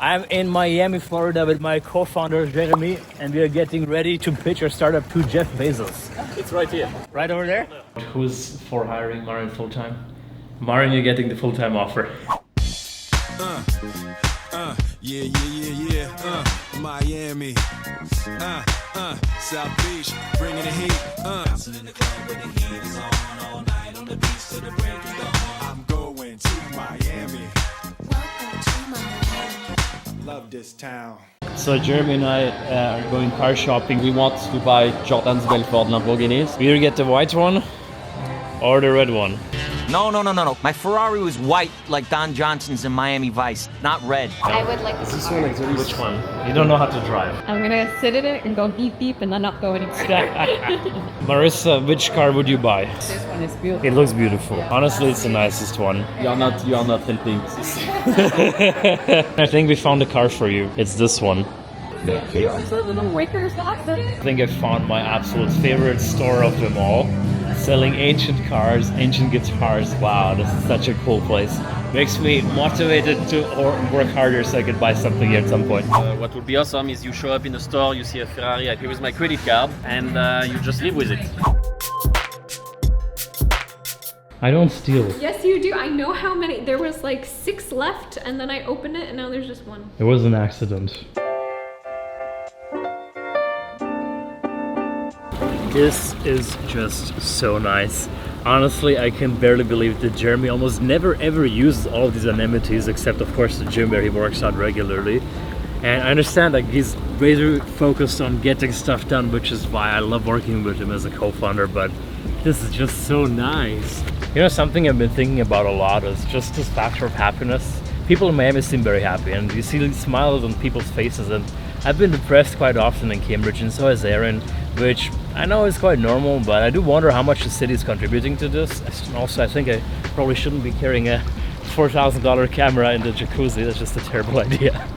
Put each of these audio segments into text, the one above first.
I'm in Miami, Florida with my co-founder Jérémie, and we are getting ready to pitch our startup to Jeff Bezos. It's right here. Right over there? Who's for hiring Marin full-time? Marin, you're getting the full-time offer. Miami, South Beach, bringing the heat, bouncing in the club with the heat is on all night on the beach to the break of dawn. I'm going to Miami. Welcome to Miami. Love this town. So Jérémie and I are going car shopping. We want to buy Jordan's Belfort Lamborghinis. We either get the white one or the red one. No. My Ferrari was white like Don Johnson's in Miami Vice, not red. I would like This one, which one? You don't know how to drive. I'm gonna sit in it and go beep beep and then not go anywhere. Marissa, which car would you buy? This one is beautiful. It looks beautiful. Honestly, it's the nicest one. You're not helping. I think we found a car for you. It's this one. Little Wickers boxes. I think I found my absolute favorite store of them all. Selling ancient cars, ancient guitars. Wow, this is such a cool place. Makes me motivated to work harder so I could buy something here at some point. What would be awesome is you show up in the store, you see a Ferrari, I pay with my credit card, and you just live with it. I don't steal. Yes, you do. I know how many. There was like 6 left, and then I opened it, and now there's just 1. It was an accident. This is just so nice. Honestly, I can barely believe that Jérémie almost never ever uses all of these amenities, except of course the gym where he works out regularly. And I understand like he's very focused on getting stuff done, which is why I love working with him as a co-founder, but this is just so nice. You know, something I've been thinking about a lot is just this factor of happiness. People in Miami seem very happy, and you see these smiles on people's faces, and I've been depressed quite often in Cambridge, and so has Aaron, which I know is quite normal, but I do wonder how much the city is contributing to this. And also, I think I probably shouldn't be carrying a $4,000 camera in the jacuzzi. That's just a terrible idea.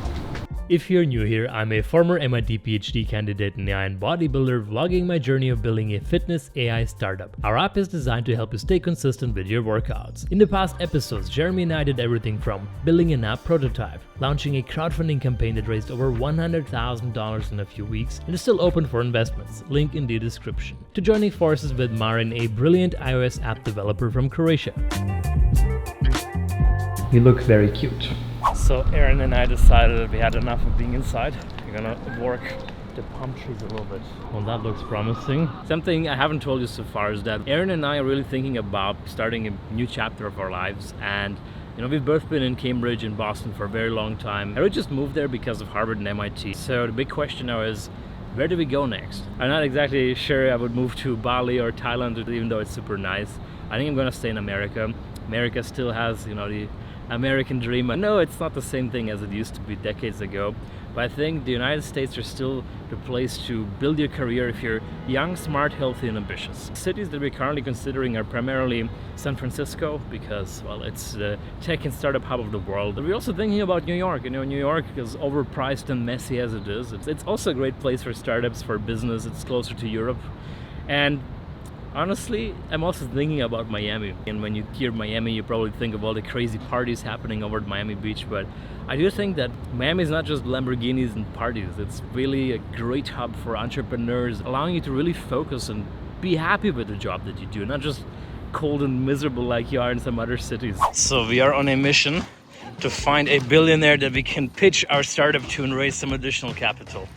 If you're new here, I'm a former MIT PhD candidate in AI and bodybuilder vlogging my journey of building a fitness AI startup. Our app is designed to help you stay consistent with your workouts. In the past episodes, Jérémie and I did everything from building an app prototype, launching a crowdfunding campaign that raised over $100,000 in a few weeks and is still open for investments, link in the description, to joining forces with Marin, a brilliant iOS app developer from Croatia. You look very cute. So Aaron and I decided that we had enough of being inside. We're gonna work the palm trees a little bit. Well, that looks promising. Something I haven't told you so far is that Aaron and I are really thinking about starting a new chapter of our lives. And you know, we've both been in Cambridge and Boston for a very long time. I just moved there because of Harvard and MIT. So the big question now is, where do we go next? I'm not exactly sure I would move to Bali or Thailand, even though it's super nice. I think I'm gonna stay in America. America still has, you know, the American dream. I know it's not the same thing as it used to be decades ago, but I think the United States are still the place to build your career if you're young, smart, healthy, and ambitious. Cities that we're currently considering are primarily San Francisco because, well, it's the tech and startup hub of the world. But we're also thinking about New York. You know, New York is overpriced and messy as it is. It's also a great place for startups, for business. It's closer to Europe. And honestly, I'm also thinking about Miami. And when you hear Miami, you probably think of all the crazy parties happening over at Miami Beach. But I do think that Miami is not just Lamborghinis and parties. It's really a great hub for entrepreneurs, allowing you to really focus and be happy with the job that you do, not just cold and miserable like you are in some other cities. So we are on a mission to find a billionaire that we can pitch our startup to and raise some additional capital.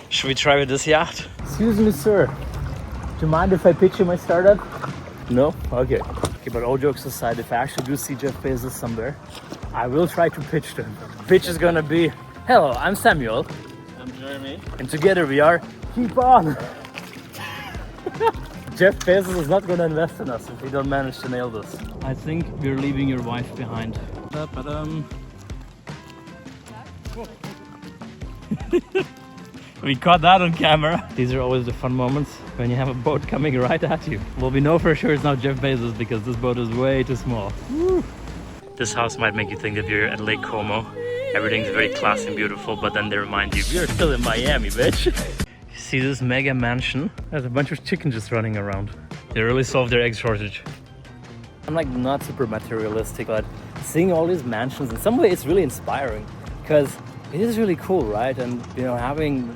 Should we try with this yacht? Excuse me, sir. Do you mind if I pitch you my startup? No? Okay. Okay, but all jokes aside, if I actually do see Jeff Bezos somewhere, I will try to pitch to him. Pitch is gonna be, hello, I'm Samuel. I'm Jérémie. And together we are KEEPON. Jeff Bezos is not gonna invest in us if we don't manage to nail this. I think we're leaving your wife behind. We caught that on camera. These are always the fun moments when you have a boat coming right at you. Well, we know for sure it's not Jeff Bezos because this boat is way too small. Woo. This house might make you think that you're at Lake Como. Everything's very classy and beautiful, but then they remind you, you're still in Miami, bitch. You see this mega mansion? There's a bunch of chickens just running around. They really solved their egg shortage. I'm like not super materialistic, but seeing all these mansions, in some way it's really inspiring because it is really cool, right? And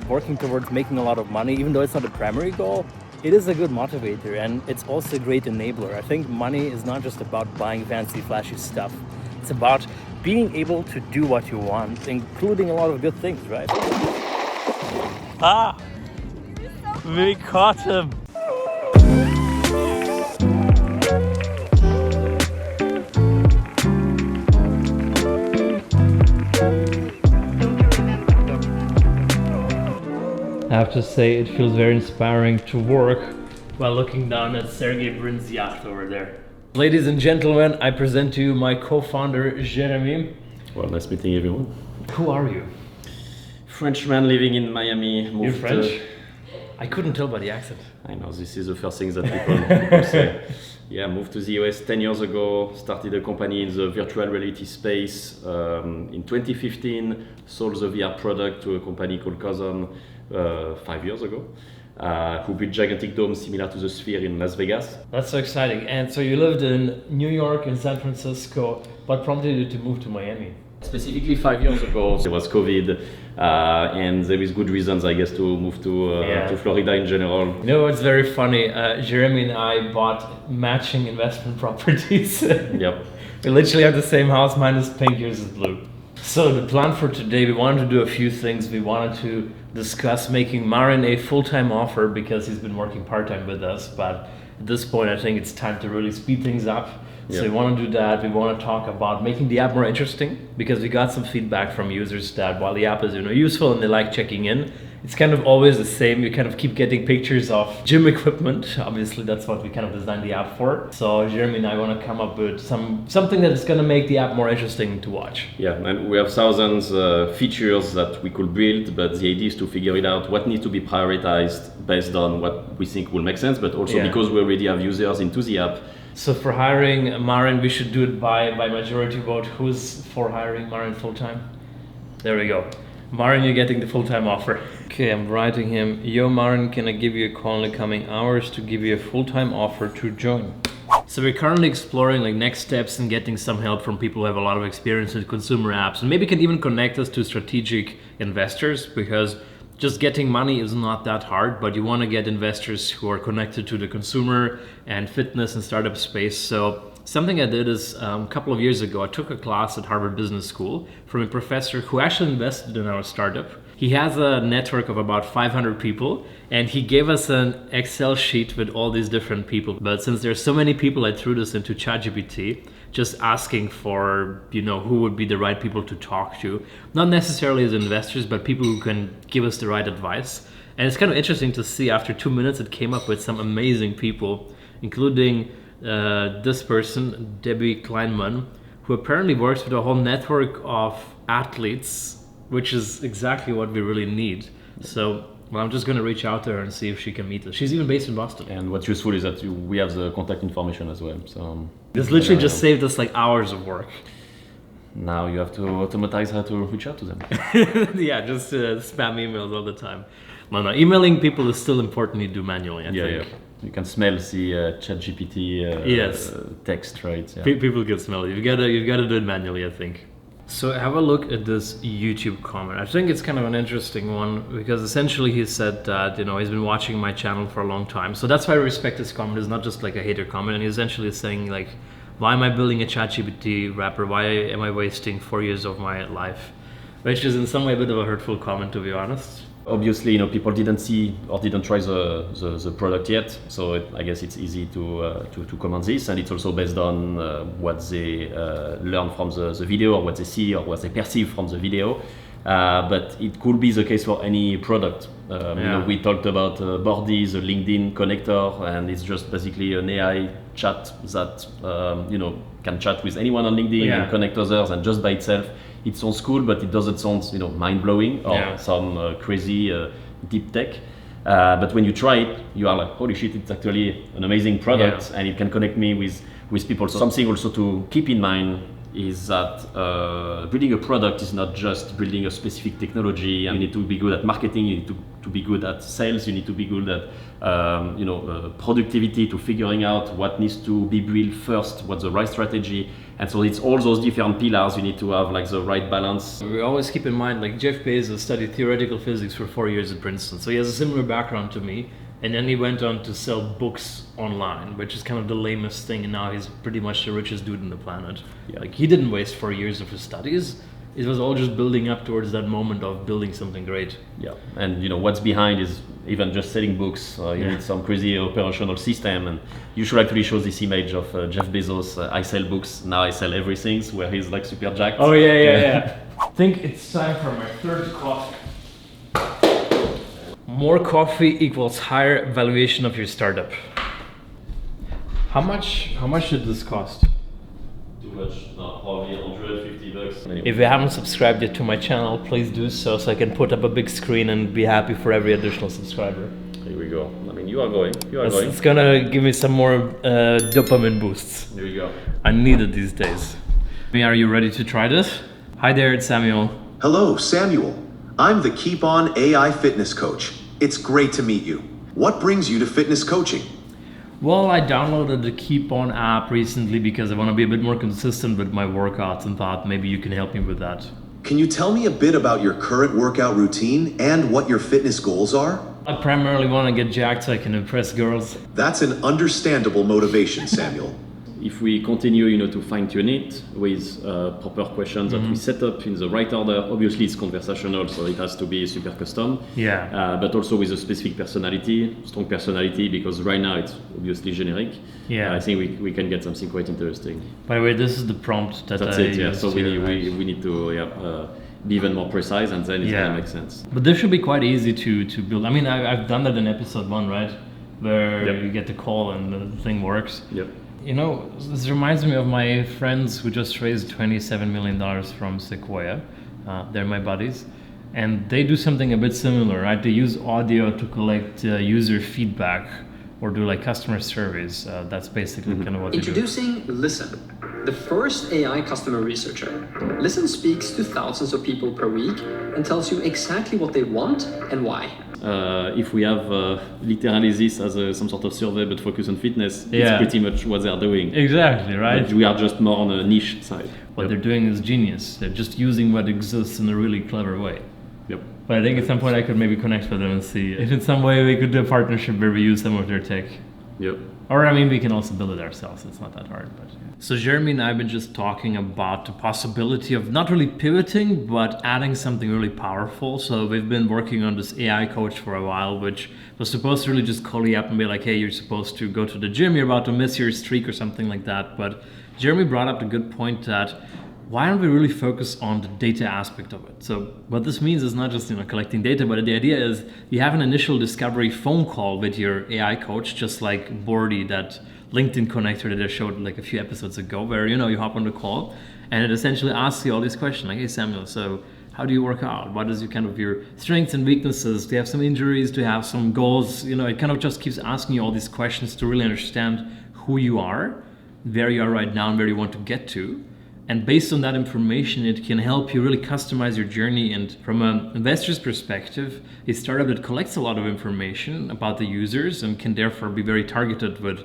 working towards making a lot of money, even though it's not a primary goal, it is a good motivator, and it's also a great enabler. I think money is not just about buying fancy, flashy stuff. It's about being able to do what you want, including a lot of good things, right? Ah! We caught him! I have to say, it feels very inspiring to work while looking down at Sergey Brin's yacht over there. Ladies and gentlemen, I present to you my co-founder, Jérémie. Well, nice meeting everyone. Who are you? Frenchman living in Miami. You're French? I couldn't tell by the accent. I know, this is the first thing that people say. Yeah, moved to the US 10 years ago, started a company in the virtual reality space. In 2015, sold the VR product to a company called Cousin 5 years ago, who built gigantic domes similar to the Sphere in Las Vegas. That's so exciting. And so you lived in New York and San Francisco. What prompted you to move to Miami? Specifically 5 years ago, there was COVID, and there is good reasons, I guess, to move to Florida in general. You know what's very funny? Jérémie and I bought matching investment properties. Yep. We literally have the same house, mine is pink, yours is blue. So the plan for today, we wanted to do a few things. We wanted to discuss making Marin a full-time offer because he's been working part-time with us, but at this point I think it's time to really speed things up. So we want to do that. We want to talk about making the app more interesting because we got some feedback from users that while the app is useful and they like checking in, it's kind of always the same. You kind of keep getting pictures of gym equipment. Obviously, that's what we kind of designed the app for. So Jérémie and I want to come up with something that is going to make the app more interesting to watch. Yeah, and we have thousands of features that we could build, but the idea is to figure it out what needs to be prioritized based on what we think will make sense, but also because we already have users into the app. So for hiring Marin, we should do it by majority vote. Who's for hiring Marin full-time? There we go. Marin, you're getting the full-time offer. Okay, I'm writing him, yo Marin, can I give you a call in the coming hours to give you a full-time offer to join? So we're currently exploring next steps and getting some help from people who have a lot of experience with consumer apps, and maybe can even connect us to strategic investors, because just getting money is not that hard, but you want to get investors who are connected to the consumer and fitness and startup space. So something I did is a couple of years ago, I took a class at Harvard Business School from a professor who actually invested in our startup. He has a network of about 500 people, and he gave us an Excel sheet with all these different people. But since there's so many people, I threw this into ChatGPT, just asking for, who would be the right people to talk to. Not necessarily as investors, but people who can give us the right advice. And it's kind of interesting to see after 2 minutes, it came up with some amazing people, including this person, Debbie Kleinman, who apparently works with a whole network of athletes, which is exactly what we really need. So, I'm just going to reach out to her and see if she can meet us. She's even based in Boston. And what's useful is that we have the contact information as well. So this literally just saved us hours of work. Now you have to automatize how to reach out to them. Yeah, just spam emails all the time. No, emailing people is still important. You do manually, I think. Yeah. You can smell the ChatGPT text, right? Yeah. People can smell it. You've got to do it manually, I think. So have a look at this YouTube comment. I think it's kind of an interesting one because essentially he said that he's been watching my channel for a long time. So that's why I respect this comment. It's not just a hater comment, and he essentially is saying why am I building a ChatGPT wrapper? Why am I wasting 4 years of my life? Which is in some way a bit of a hurtful comment, to be honest. Obviously, people didn't see or didn't try the product yet, so I guess it's easy to comment this, and it's also based on what they learn from the video, or what they see, or what they perceive from the video. But it could be the case for any product. We talked about Bordy, the LinkedIn connector, and it's just basically an AI chat that can chat with anyone on LinkedIn and connect others, and just by itself. It sounds cool, but it doesn't sound, mind-blowing or some crazy deep tech. But when you try it, you are like, holy shit, it's actually an amazing product, and it can connect me with people. So something also to keep in mind is that building a product is not just building a specific technology. You need to be good at marketing, you need to be good at sales, you need to be good at productivity, to figuring out what needs to be built first, what's the right strategy, And so it's all those different pillars. You need to have like the right balance. We always keep in mind, like Jeff Bezos studied theoretical physics for 4 years at Princeton, so he has a similar background to me. And then he went on to sell books online, which is kind of the lamest thing, and now he's pretty much the richest dude on the planet. Yeah. Like, he didn't waste 4 years of his studies. It was all just building up towards that moment of building something great. Yeah, and you know what's behind is even just selling books. You need some crazy operational system, and you should actually show this image of Jeff Bezos. I sell books, now I sell everything, where he's like super jacked. Oh yeah. I think it's time for my third coffee. More coffee equals higher valuation of your startup. How much did this cost? Too much, no, probably $150. If you haven't subscribed yet to my channel, please do so I can put up a big screen and be happy for every additional subscriber. Here we go. I mean, you are going. It's gonna give me some more dopamine boosts. Here we go. I need it these days. Are you ready to try this? Hi there, it's Samuel. Hello, Samuel. I'm the KEEPON AI fitness coach. It's great to meet you. What brings you to fitness coaching? Well, I downloaded the KEEPON app recently because I want to be a bit more consistent with my workouts and thought maybe you can help me with that. Can you tell me a bit about your current workout routine and what your fitness goals are? I primarily want to get jacked so I can impress girls. That's an understandable motivation, Samuel. If we continue, you know, to fine-tune it with proper questions that we set up in the right order, obviously it's conversational, so it has to be super custom. Yeah. But also with a specific personality, strong personality, because right now it's obviously generic. Yeah. I think we can get something quite interesting. By the way, this is the prompt that That's I it. Yeah. used So here, we need to be even more precise, and then it's gonna make sense. But this should be quite easy to build. I mean, I've done that in episode 1, right? Where you get the call and the thing works. Yep. You know, this reminds me of my friends who just raised $27 million from Sequoia. They're my buddies. And they do something a bit similar, right? They use audio to collect user feedback or do like customer surveys. That's basically kind of what they do. Introducing Listen, the first AI customer researcher. Listen speaks to thousands of people per week and tells you exactly what they want and why. If we have literally this as some sort of survey but focus on fitness, it's pretty much what they are doing. Exactly, right? But we are just more on a niche side. What they're doing is genius. They're just using what exists in a really clever way. Yep. But I think at some point I could maybe connect with them and see if in some way we could do a partnership where we use some of their tech. Yep. Or I mean, we can also build it ourselves. It's not that hard. But so Jérémie and I have been just talking about the possibility of not really pivoting, but adding something really powerful. So we've been working on this AI coach for a while, which was supposed to really just call you up and be like, hey, you're supposed to go to the gym. You're about to miss your streak or something like that. But Jérémie brought up the good point that why don't we really focus on the data aspect of it? So what this means is not just collecting data, but the idea is you have an initial discovery phone call with your AI coach, just like Bordy, that LinkedIn connector that I showed like a few episodes ago, where you hop on the call and it essentially asks you all these questions like, hey Samuel, so how do you work out? What is your strengths and weaknesses? Do you have some injuries? Do you have some goals? It kind of just keeps asking you all these questions to really understand who you are, where you are right now, and where you want to get to. And based on that information, it can help you really customize your journey. And from an investor's perspective, a startup that collects a lot of information about the users and can therefore be very targeted with,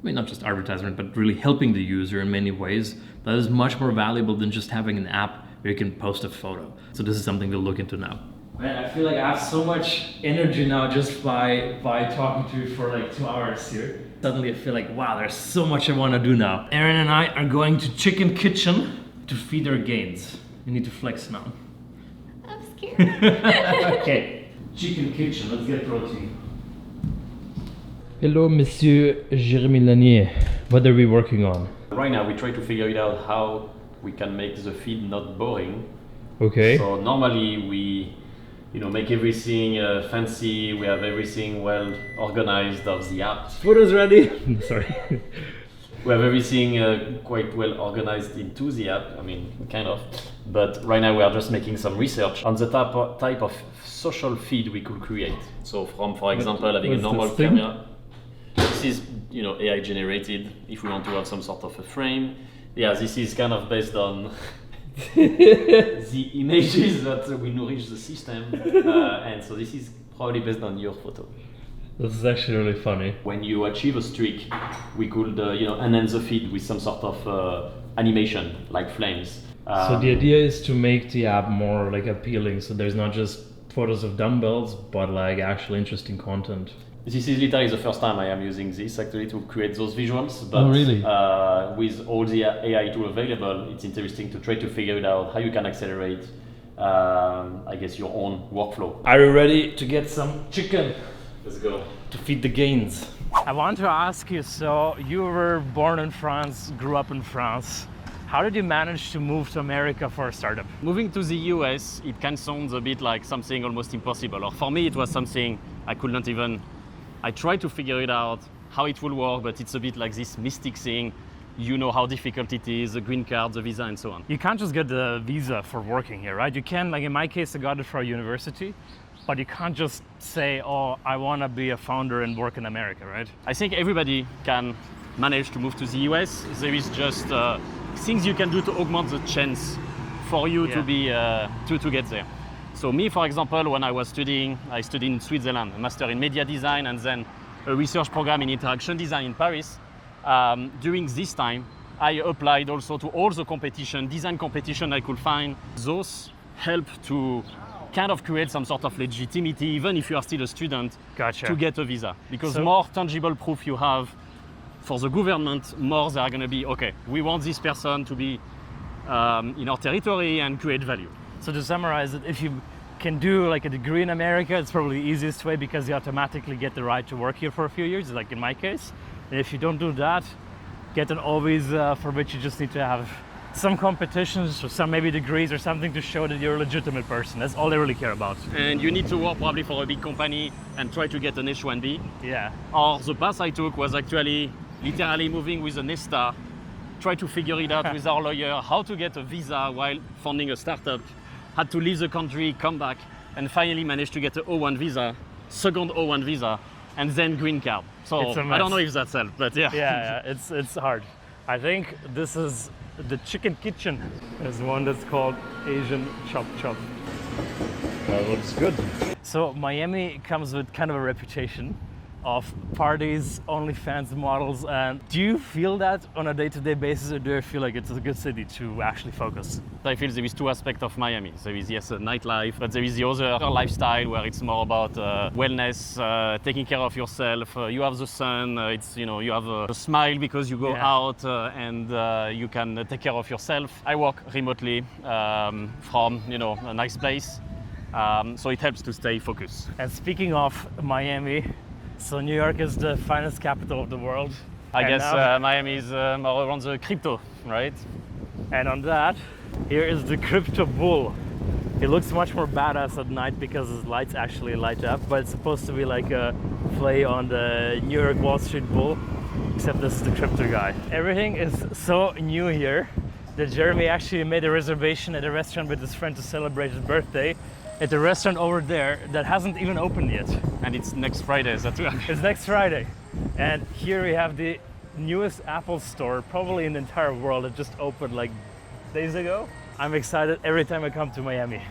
not just advertisement, but really helping the user in many ways, that is much more valuable than just having an app where you can post a photo. So this is something we'll look into now. Man, I feel like I have so much energy now just by talking to you for like 2 hours here. Suddenly I feel like, wow, there's so much I want to do now. Aaron and I are going to Chicken Kitchen to feed our gains. You need to flex now. I'm scared. Okay, Chicken Kitchen, let's get protein. Hello, Monsieur Jérémie Lanier. What are we working on? Right now we try to figure it out how we can make the feed not boring. Okay. So normally we make everything fancy, we have everything well organized of the app. Photos ready? Sorry. We have everything quite well organized into the app, kind of. But right now we are just making some research on the type of social feed we could create. So from, for example, having a normal camera. This is, AI generated if we want to have some sort of a frame. Yeah, this is kind of based on the images that we nourish the system, and so this is probably based on your photo. This is actually really funny. When you achieve a streak, we could enhance the feed with some sort of animation, like flames. So the idea is to make the app more like appealing. So there's not just photos of dumbbells, but like actual interesting content. This is literally the first time I am using this actually to create those visuals. But Oh, really? With all the AI tools available, it's interesting to try to figure it out how you can accelerate, I guess, your own workflow. Are you ready to get some chicken Let's go. to feed the gains? I want to ask you, so you were born in France, grew up in France. How did you manage to move to America for a startup? Moving to the US, it can sound a bit like something almost impossible. Or for me, it was something I could not even. I tried to figure it out, how it will work, but it's a bit like this mystic thing. You know how difficult it is, the green card, the visa, and so on. You can't just get the visa for working here, right? You can, like in my case, I got it for a university, but you can't just say, oh, I want to be a founder and work in America, right? I think everybody can manage to move to the US. There is just things you can do to augment the chance for you to be to get there. So me, for example, when I was studying, I studied in Switzerland, a master in media design and then a research program in interaction design in Paris. During this time, I applied also to all the design competition I could find. Those help to kind of create some sort of legitimacy, even if you are still a student, to get a visa. Because more tangible proof you have for the government, more they are going to be, okay, we want this person to be in our territory and create value. So to summarize it, if you can do like a degree in America, it's probably the easiest way because you automatically get the right to work here for a few years, like in my case. And if you don't do that, get an O visa for which you just need to have some competitions or some maybe degrees or something to show that you're a legitimate person. That's all they really care about. And you need to work probably for a big company and try to get an H-1B. Yeah. Or the path I took was actually literally moving with an ESTA, try to figure it out with our lawyer, how to get a visa while funding a startup, had to leave the country, come back, and finally managed to get an O1 visa, second O1 visa, and then green card. So I don't know if that's helped, but yeah. Yeah, it's hard. I think this is the chicken kitchen. There's one that's called Asian Chop Chop. That looks good. So Miami comes with kind of a reputation of parties, OnlyFans models, and do you feel that on a day-to-day basis, or do you feel like it's a good city to actually focus? I feel there is two aspects of Miami. There is, yes, nightlife, but there is the other lifestyle where it's more about wellness, taking care of yourself. You have the sun, you have a smile because you go out and you can take care of yourself. I work remotely from, a nice place, so it helps to stay focused. And speaking of Miami, so New York is the finance capital of the world. I guess Miami is more around the crypto, right? And on that, here is the crypto bull. He looks much more badass at night because his lights actually light up, but it's supposed to be like a play on the New York Wall Street bull, except this is the crypto guy. Everything is so new here that Jérémie actually made a reservation at a restaurant with his friend to celebrate his birthday at the restaurant over there that hasn't even opened yet. And it's next Friday, is that right? It's next Friday. And here we have the newest Apple store, probably in the entire world. It just opened like days ago. I'm excited every time I come to Miami.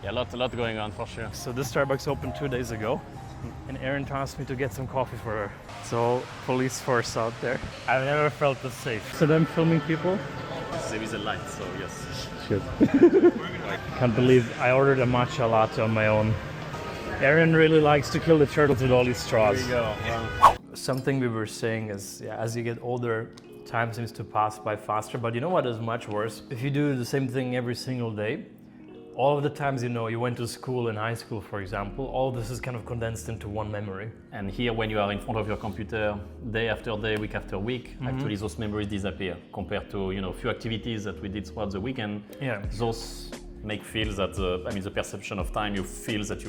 Yeah, a lot going on for sure. So this Starbucks opened 2 days ago, and Erin asked me to get some coffee for her. So police force out there. I've never felt this safe. So I'm filming people. There is a light, so yes. Shit. Can't believe I ordered a matcha latte on my own. Erin really likes to kill the turtles with all these straws. There you go. Wow. Something we were saying is, as you get older, time seems to pass by faster. But you know what is much worse? If you do the same thing every single day, all of the times you went to school in high school, for example, all of this is kind of condensed into one memory. And here, when you are in front of your computer, day after day, week after week, actually those memories disappear compared to a few activities that we did throughout the weekend. Yeah. Those make feel that the perception of time, you feel that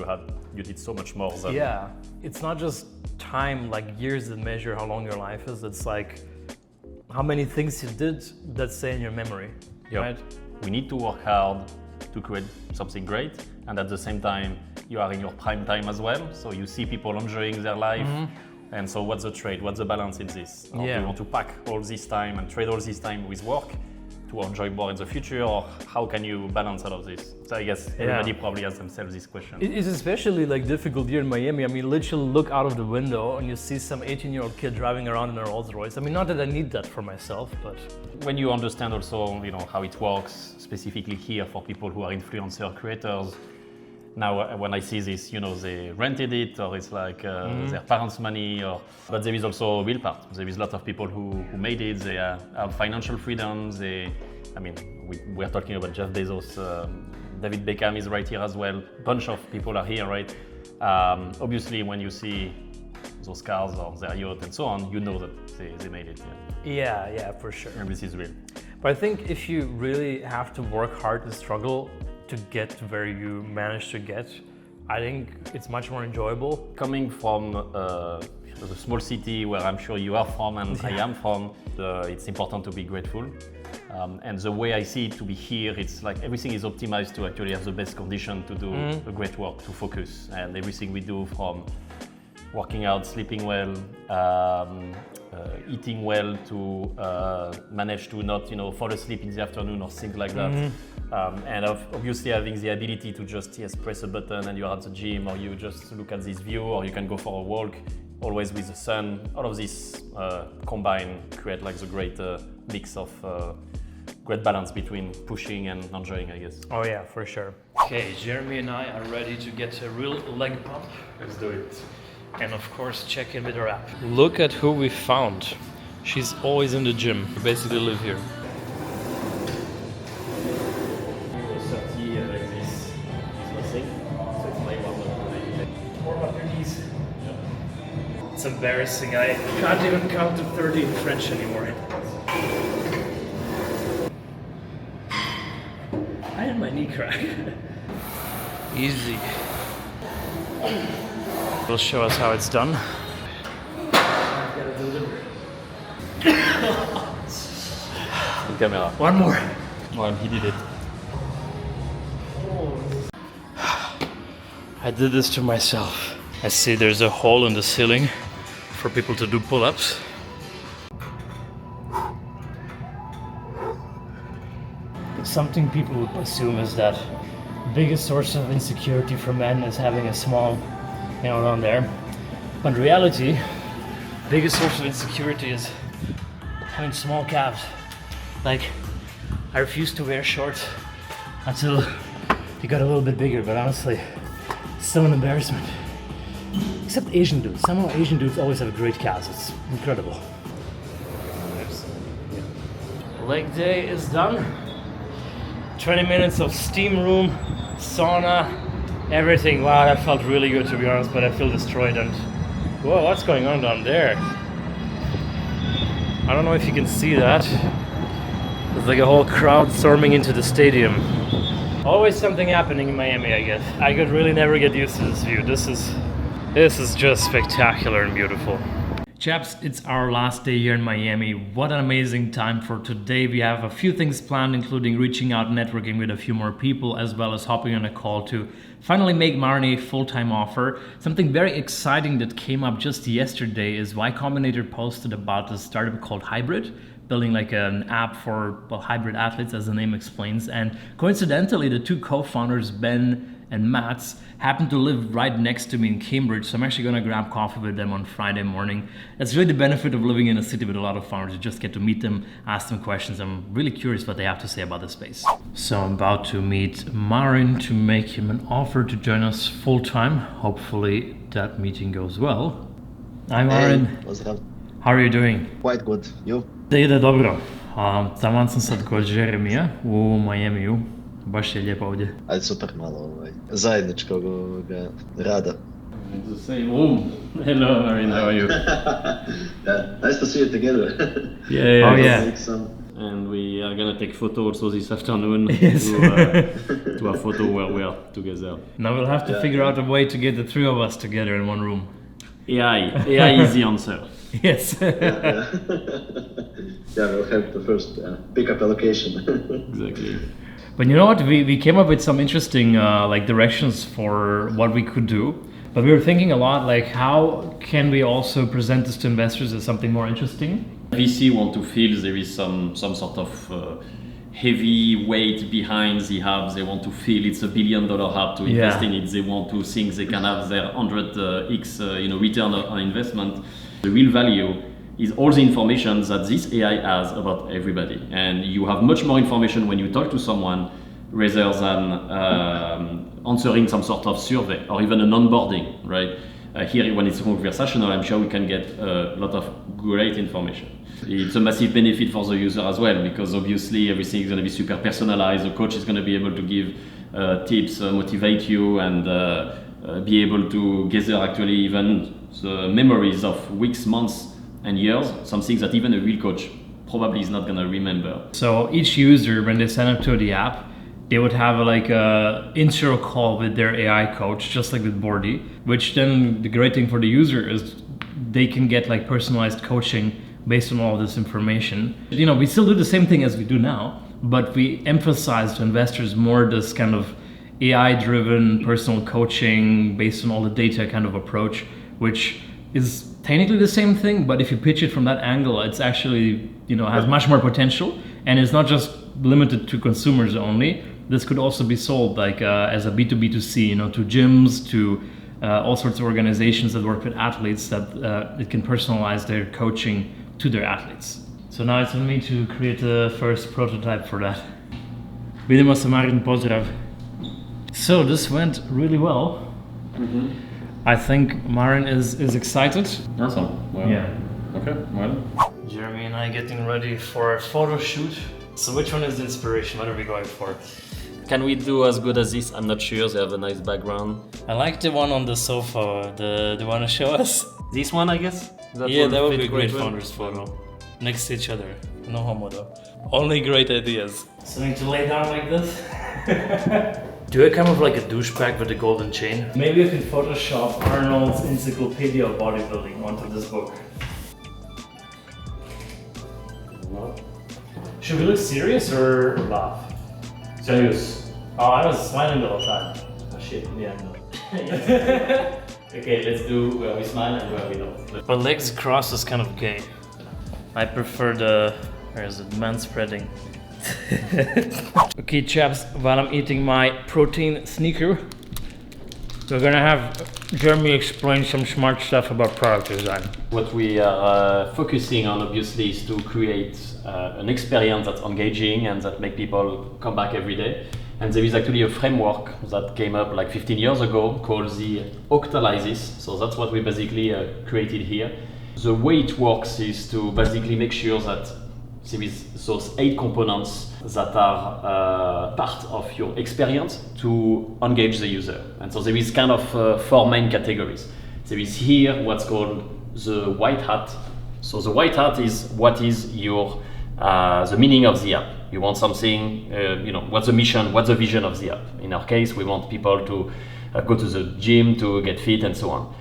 you did so much more than. Yeah, it's not just time, like years that measure how long your life is. It's like how many things you did that stay in your memory. Yep. Right? We need to work hard to create something great, and at the same time you are in your prime time as well, so you see people enjoying their life. And so what's the trade, what's the balance in this? Or do you want to pack all this time and trade all this time with work enjoy more in the future, or how can you balance all of this? So I guess everybody probably asks themselves this question. It's especially like difficult here in Miami. I mean, literally look out of the window and you see some 18-year-old kid driving around in a Rolls Royce. I mean, not that I need that for myself, but when you understand also, how it works specifically here for people who are influencer creators. Now, when I see this, they rented it, or it's like their parents' money, but there is also a real part. There is a lot of people who made it. They have financial freedoms. We're talking about Jeff Bezos. David Beckham is right here as well. A bunch of people are here, right? Obviously, when you see those cars or their yacht and so on, you know that they made it. Yeah, for sure. And this is real. But I think if you really have to work hard and struggle to get to where you manage to get, I think it's much more enjoyable. Coming from the small city where I'm sure you are from and I am from, it's important to be grateful. And the way I see it to be here, it's like everything is optimized to actually have the best condition to do a great work, to focus. And everything we do, from working out, sleeping well, eating well, to manage to not fall asleep in the afternoon or things like that. And obviously having the ability to just press a button and you're at the gym, or you just look at this view, or you can go for a walk, always with the sun. All of this combine create like the great mix of great balance between pushing and enjoying, I guess. Oh yeah, for sure. Okay, Jérémie and I are ready to get a real leg pump. Let's do it. And of course, check in with her app. Look at who we found. She's always in the gym. We basically live here. It's embarrassing. I can't even count to 30 in French anymore. I had my knee crack. Easy. Will show us how it's done. Camera. One more. Well, he did it. I did this to myself. I see there's a hole in the ceiling for people to do pull-ups. Something people would assume is that the biggest source of insecurity for men is having a small, down there. But in reality, the biggest source of insecurity is having small calves. Like, I refused to wear shorts until they got a little bit bigger, but honestly, it's still an embarrassment. Except Asian dudes. Somehow Asian dudes always have great calves. It's incredible. Leg day is done. 20 minutes of steam room, sauna, everything. Wow, that felt really good, to be honest, but I feel destroyed. And whoa, what's going on down there? I don't know if you can see that. There's like a whole crowd storming into the stadium. Always something happening in Miami, I guess. I could really never get used to this view. This is just spectacular and beautiful. Chaps, it's our last day here in Miami. What an amazing time for today. We have a few things planned, including reaching out, networking with a few more people, as well as hopping on a call to finally make Marin a full-time offer. Something very exciting that came up just yesterday is Y Combinator posted about a startup called Hybrid, building like an app for hybrid athletes, as the name explains. And coincidentally, the two co-founders, Ben and Mats, happen to live right next to me in Cambridge, so I'm actually gonna grab coffee with them on Friday morning. That's really the benefit of living in a city with a lot of founders. You just get to meet them, ask them questions. I'm really curious what they have to say about the space. So I'm about to meet Marin to make him an offer to join us full-time. Hopefully that meeting goes well. Hi Marin. Hey, what's up? How are you doing? Quite good. You? Да иде добро. Taman sam sad kod Jérémija u Miamiju. Baš je lijepo ovdje. Ajde, super malo zajedničkog rada. The same room. Hello, Marin, how are you? Yeah, nice to see you together. Yeah. Oh yeah. And we are gonna take photo also this afternoon Yes. to a photo where we are together. Now we'll have to figure out a way to get the three of us together in one room. AI is the answer. Yes. Yeah, we'll have the first pick-up allocation. Exactly. But you know what? We came up with some interesting directions for what we could do. But we were thinking a lot, like, how can we also present this to investors as something more interesting? VC want to feel there is some sort of heavy weight behind the app. They want to feel it's $1 billion app to invest in it. They want to think they can have their 100x return on investment. The real value is all the information that this AI has about everybody. And you have much more information when you talk to someone rather than answering some sort of survey or even an onboarding, right? Here, when it's conversational, I'm sure we can get a lot of great information. It's a massive benefit for the user as well, because obviously everything is going to be super personalized. The coach is going to be able to give tips, motivate you, and be able to gather actually even the memories of weeks, months, and years, some things that even a real coach probably is not going to remember. So each user, when they sign up to the app, they would have like a intro call with their AI coach, just like with Bordy, which then the great thing for the user is they can get like personalized coaching based on all this information. You know, we still do the same thing as we do now, but we emphasize to investors more this kind of AI-driven personal coaching based on all the data kind of approach, which is technically the same thing, but if you pitch it from that angle, it's actually, you know, has much more potential, and it's not just limited to consumers only. This could also be sold like as a B2B2C, you know, to gyms, to all sorts of organizations that work with athletes, that it can personalize their coaching to their athletes. So now it's on me to create the first prototype for that. Vidimo se, Marin, pozdrav. So this went really well. Mm-hmm. I think Marin is excited. Awesome. Well, yeah. Okay, well. Jérémie and I getting ready for a photo shoot. So which one is the inspiration? What are we going for? Can we do as good as this? I'm not sure. They have a nice background. I like the one on the sofa. The one to show us? This one, I guess? That would be a great founder's photo. Next to each other. No homo though. Only great ideas. So I need to lay down like this. Do I come with like a douchebag with a golden chain? Maybe I can Photoshop Arnold's Encyclopedia of Bodybuilding onto this book. Should we look serious or laugh? Serious. Oh, I was smiling the whole time. Oh shit, yeah, no. Okay, let's do where we smile and where we don't. But legs crossed is kind of gay. I prefer the, where is it, man spreading. Okay, chaps, while I'm eating my protein sneaker, we're gonna have Jérémie explain some smart stuff about product design. What we are focusing on, obviously, is to create an experience that's engaging and that make people come back every day. And there is actually a framework that came up like 15 years ago called the Octalysis. So that's what we basically created here. The way it works is to basically make sure that there is those 8 components that are part of your experience to engage the user. And so there is kind of 4 main categories. There is here what's called the white hat. So the white hat is what is your the meaning of the app. You want something, what's the mission, what's the vision of the app. In our case, we want people to go to the gym, to get fit, and so on.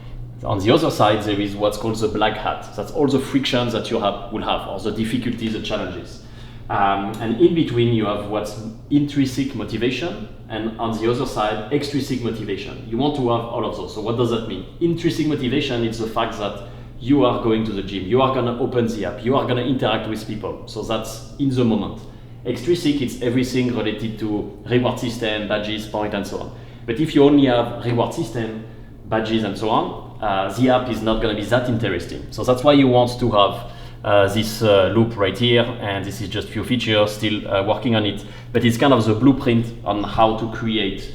On the other side, there is what's called the black hat. That's all the frictions that your app will have, or the difficulties, the challenges. And in between, you have what's intrinsic motivation, and on the other side, extrinsic motivation. You want to have all of those. So what does that mean? Intrinsic motivation is the fact that you are going to the gym, you are going to open the app, you are going to interact with people. So that's in the moment. Extrinsic, it's everything related to reward system, badges, point, and so on. But if you only have reward system, badges, and so on, the app is not going to be that interesting. So that's why you want to have this loop right here, and this is just few features, still working on it, but it's kind of the blueprint on how to create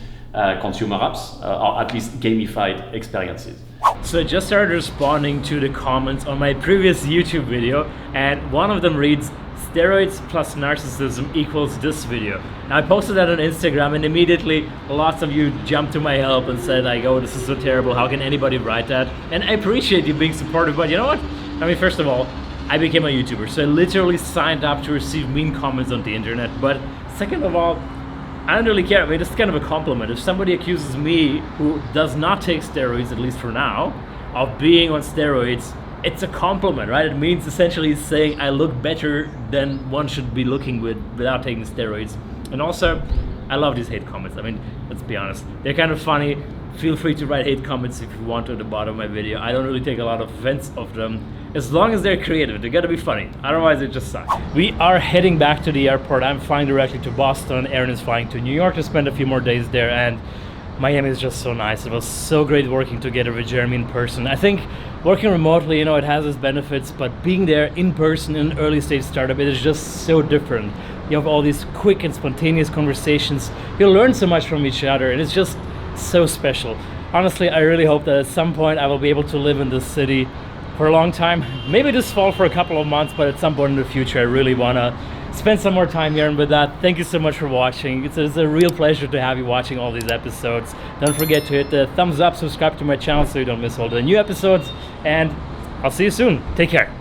consumer apps, or at least gamified experiences. So I just started responding to the comments on my previous YouTube video, and one of them reads, steroids plus narcissism equals this video. Now I posted that on Instagram, and immediately lots of you jumped to my help and said like, oh, this is so terrible, how can anybody write that? And I appreciate you being supportive, but you know what? I mean, first of all, I became a YouTuber, so I literally signed up to receive mean comments on the internet. But second of all, I don't really care. I mean, it's kind of a compliment. If somebody accuses me, who does not take steroids, at least for now, of being on steroids, it's a compliment, right? It means essentially saying I look better than one should be looking without taking steroids. And also, I love these hate comments. I mean, let's be honest. They're kind of funny. Feel free to write hate comments if you want to at the bottom of my video. I don't really take a lot of offense of them, as long as they're creative. They gotta be funny, otherwise it just sucks. We are heading back to the airport. I'm flying directly to Boston. Aaron is flying to New York to spend a few more days there, and Miami is just so nice. It was so great working together with Jérémie in person. I think working remotely, you know, it has its benefits, but being there in person in an early stage startup, it is just so different. You have all these quick and spontaneous conversations. You learn so much from each other, and it's just so special. Honestly, I really hope that at some point I will be able to live in this city for a long time. Maybe this fall for a couple of months, but at some point in the future I really wanna spend some more time here. And with that, thank you so much for watching. It's a real pleasure to have you watching all these episodes. Don't forget to hit the thumbs up, subscribe to my channel so you don't miss all the new episodes, and I'll see you soon. Take care.